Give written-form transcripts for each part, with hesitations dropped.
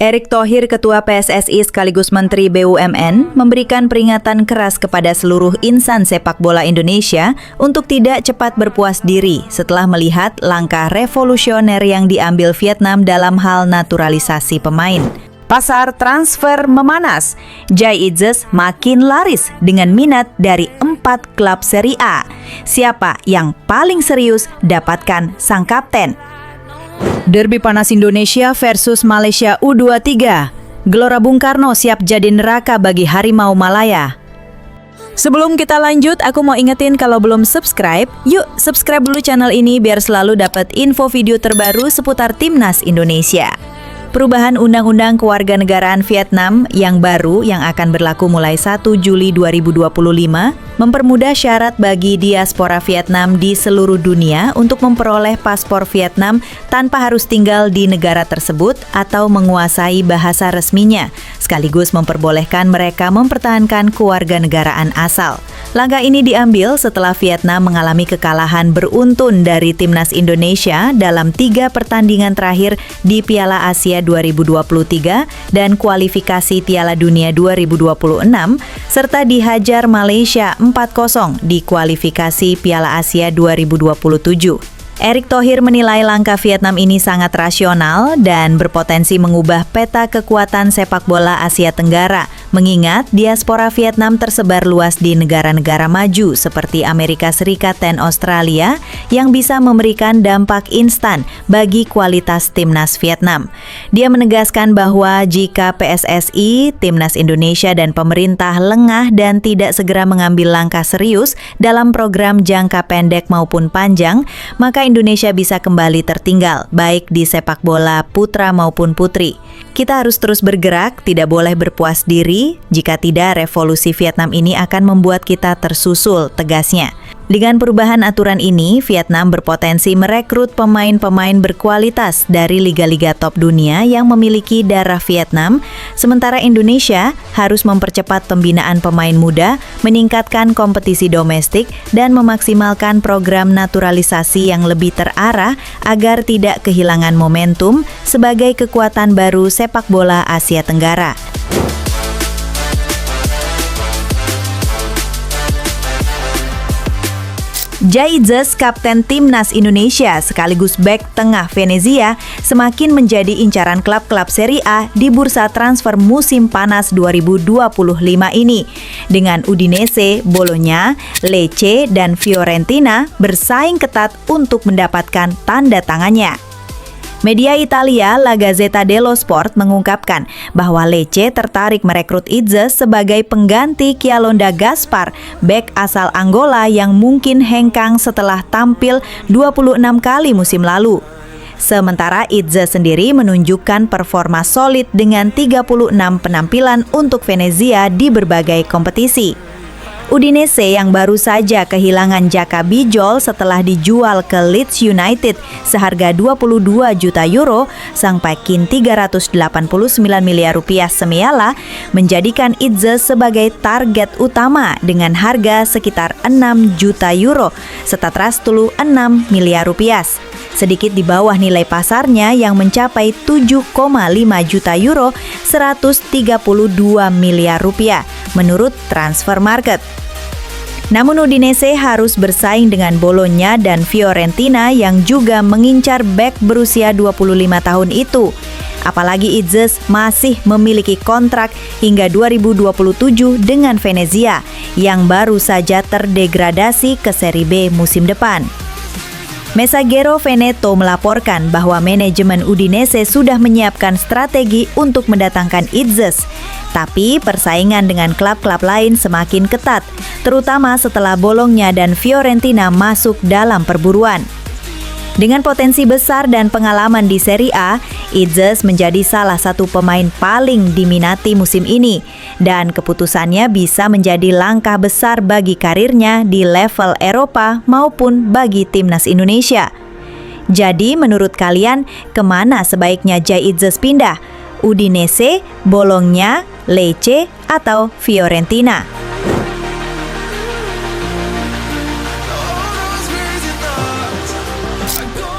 Erick Thohir, Ketua PSSI sekaligus Menteri BUMN, memberikan peringatan keras kepada seluruh insan sepak bola Indonesia untuk tidak cepat berpuas diri setelah melihat langkah revolusioner yang diambil Vietnam dalam hal naturalisasi pemain. Pasar transfer memanas, Jai Itzes makin laris dengan minat dari 4 klub Serie A. Siapa yang paling serius dapatkan sang kapten? Derby panas Indonesia versus Malaysia U23. Gelora Bung Karno siap jadi neraka bagi Harimau Malaya. Sebelum kita lanjut, aku mau ingetin kalau belum subscribe, yuk subscribe dulu channel ini biar selalu dapat info video terbaru seputar Timnas Indonesia. Perubahan Undang-Undang Kewarganegaraan Vietnam yang baru yang akan berlaku mulai 1 Juli 2025 mempermudah syarat bagi diaspora Vietnam di seluruh dunia untuk memperoleh paspor Vietnam tanpa harus tinggal di negara tersebut atau menguasai bahasa resminya, sekaligus memperbolehkan mereka mempertahankan kewarganegaraan asal. Langkah ini diambil setelah Vietnam mengalami kekalahan beruntun dari Timnas Indonesia dalam 3 pertandingan terakhir di Piala Asia 2023 dan kualifikasi Piala Dunia 2026, serta dihajar Malaysia 4-0 di kualifikasi Piala Asia 2027. Erick Thohir menilai langkah Vietnam ini sangat rasional dan berpotensi mengubah peta kekuatan sepak bola Asia Tenggara, mengingat diaspora Vietnam tersebar luas di negara-negara maju seperti Amerika Serikat dan Australia yang bisa memberikan dampak instan bagi kualitas Timnas Vietnam. Dia menegaskan bahwa jika PSSI, Timnas Indonesia dan pemerintah lengah dan tidak segera mengambil langkah serius dalam program jangka pendek maupun panjang, maka Indonesia bisa kembali tertinggal, baik di sepak bola putra maupun putri. Kita harus terus bergerak, tidak boleh berpuas diri. Jika tidak, revolusi Vietnam ini akan membuat kita tersusul, tegasnya. Dengan perubahan aturan ini, Vietnam berpotensi merekrut pemain-pemain berkualitas dari liga-liga top dunia yang memiliki darah Vietnam, sementara Indonesia harus mempercepat pembinaan pemain muda, meningkatkan kompetisi domestik, dan memaksimalkan program naturalisasi yang lebih terarah agar tidak kehilangan momentum sebagai kekuatan baru sepak bola Asia Tenggara. Jai Itzes, kapten Timnas Indonesia sekaligus bek tengah Venezia, semakin menjadi incaran klub-klub Serie A di bursa transfer musim panas 2025 ini. Dengan Udinese, Bologna, Lecce, dan Fiorentina bersaing ketat untuk mendapatkan tanda tangannya. Media Italia La Gazzetta dello Sport mengungkapkan bahwa Lecce tertarik merekrut Itzes sebagai pengganti Chialonda Gaspar, bek asal Angola yang mungkin hengkang setelah tampil 26 kali musim lalu. Sementara Itzes sendiri menunjukkan performa solid dengan 36 penampilan untuk Venezia di berbagai kompetisi. Udinese yang baru saja kehilangan Jaka Bijol setelah dijual ke Leeds United seharga 22 juta euro, sang Pekin 389 miliar rupiah semiala, menjadikan Itzes sebagai target utama dengan harga sekitar 6 juta euro, setara 6 miliar rupiah. Sedikit di bawah nilai pasarnya yang mencapai 7,5 juta euro, 132 miliar rupiah, menurut Transfer Market. Namun Udinese harus bersaing dengan Bologna dan Fiorentina yang juga mengincar bek berusia 25 tahun itu. Apalagi Itzes masih memiliki kontrak hingga 2027 dengan Venezia yang baru saja terdegradasi ke Serie B musim depan. Messaggero Veneto melaporkan bahwa manajemen Udinese sudah menyiapkan strategi untuk mendatangkan Itzes. Tapi persaingan dengan klub-klub lain semakin ketat, terutama setelah Bologna dan Fiorentina masuk dalam perburuan. Dengan potensi besar dan pengalaman di Serie A, Itzes menjadi salah satu pemain paling diminati musim ini, dan keputusannya bisa menjadi langkah besar bagi karirnya di level Eropa maupun bagi Timnas Indonesia. Jadi menurut kalian, kemana sebaiknya Jai Itzes pindah? Udinese, Bologna, Lecce, atau Fiorentina?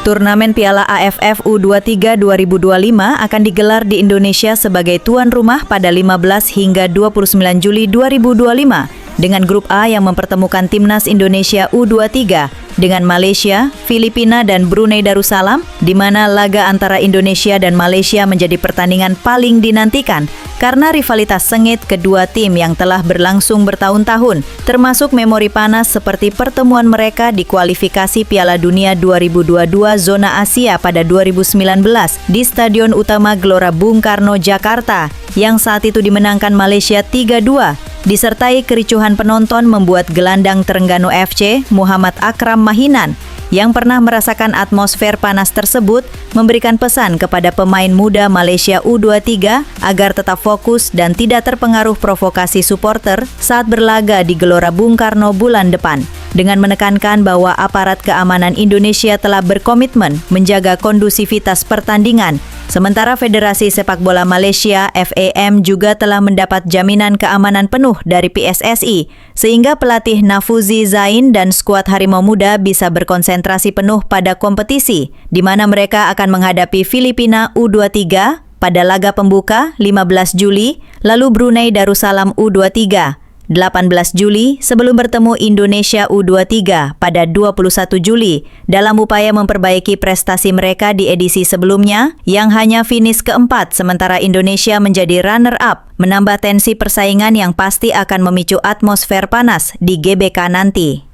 Turnamen Piala AFF U23 2025 akan digelar di Indonesia sebagai tuan rumah pada 15 hingga 29 Juli 2025 dengan grup A yang mempertemukan timnas Indonesia U23 dengan Malaysia, Filipina, dan Brunei Darussalam, di mana laga antara Indonesia dan Malaysia menjadi pertandingan paling dinantikan karena rivalitas sengit kedua tim yang telah berlangsung bertahun-tahun, termasuk memori panas seperti pertemuan mereka di kualifikasi Piala Dunia 2022 zona Asia pada 2019 di Stadion Utama Gelora Bung Karno, Jakarta, yang saat itu dimenangkan Malaysia 3-2. Disertai kericuhan penonton membuat gelandang Terengganu FC, Muhammad Akram Mahinan, yang pernah merasakan atmosfer panas tersebut, memberikan pesan kepada pemain muda Malaysia U23 agar tetap fokus dan tidak terpengaruh provokasi supporter saat berlaga di Gelora Bung Karno bulan depan. Dengan menekankan bahwa aparat keamanan Indonesia telah berkomitmen menjaga kondusivitas pertandingan, sementara Federasi Sepak Bola Malaysia (FAM) juga telah mendapat jaminan keamanan penuh dari PSSI, sehingga pelatih Nafuzi Zain dan skuad Harimau Muda bisa berkonsentrasi penuh pada kompetisi, di mana mereka akan menghadapi Filipina U23 pada laga pembuka 15 Juli, lalu Brunei Darussalam U23 18 Juli sebelum bertemu Indonesia U23 pada 21 Juli dalam upaya memperbaiki prestasi mereka di edisi sebelumnya yang hanya finish keempat sementara Indonesia menjadi runner-up, menambah tensi persaingan yang pasti akan memicu atmosfer panas di GBK nanti.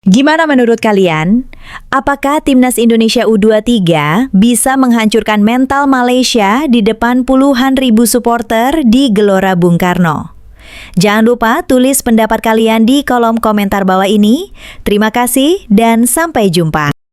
Gimana menurut kalian? Apakah timnas Indonesia U23 bisa menghancurkan mental Malaysia di depan puluhan ribu supporter di Gelora Bung Karno? Jangan lupa tulis pendapat kalian di kolom komentar bawah ini. Terima kasih dan sampai jumpa.